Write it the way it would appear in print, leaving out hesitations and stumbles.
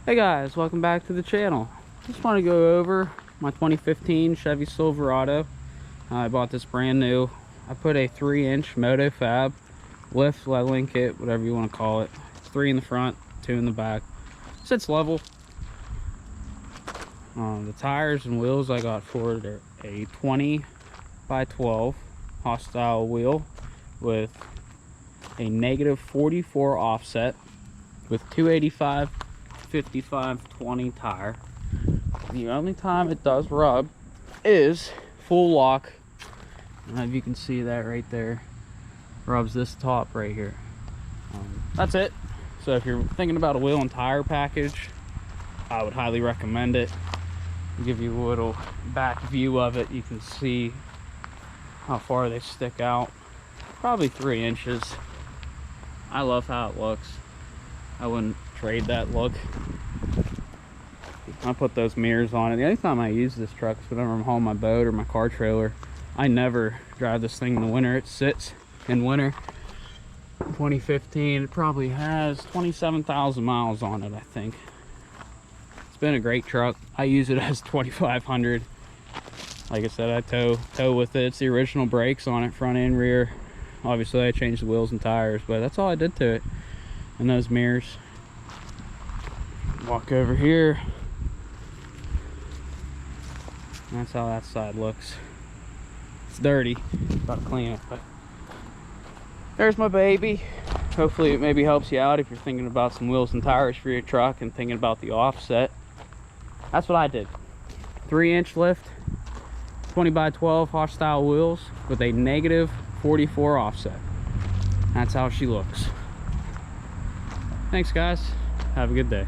Hey guys, welcome back to the channel. Just want to go over my 2015 Chevy Silverado. I bought this brand new. I put a 3-inch Moto Fab lift leveling kit, whatever you want to call it. 3 in the front, 2 in the back. Sits level. The tires and wheels I got for it are a 20 by 12 hostile wheel with a negative 44 offset with 285 55/20 tire. The only time it does rub is full lock. If you can see that right there, rubs this top right here. That's it. So if you're thinking about a wheel and tire package, I would highly recommend it. I'll give you a little back view of it. You can see how far they stick out. Probably 3 inches. I love how it looks. I wouldn't trade that look. I put those mirrors on it. The only time I use this truck is whenever I'm hauling my boat or my car trailer. I never drive this thing in the winter. It sits in winter. 2015, it probably has 27,000 miles on it, I think. It's been a great truck. I use it as 2500. Like I said, I tow with it. It's the original brakes on it, front and rear. Obviously I changed the wheels and tires, but that's all I did to it. And those mirrors. Walk over here. That's how that side looks. It's dirty. Gotta clean it, but there's my baby. Hopefully it maybe helps you out if you're thinking about some wheels and tires for your truck and thinking about the offset. That's what I did. 3-inch lift, 20 by 12 hostile wheels with a negative 44 offset. That's how she looks. Thanks guys, have a good day.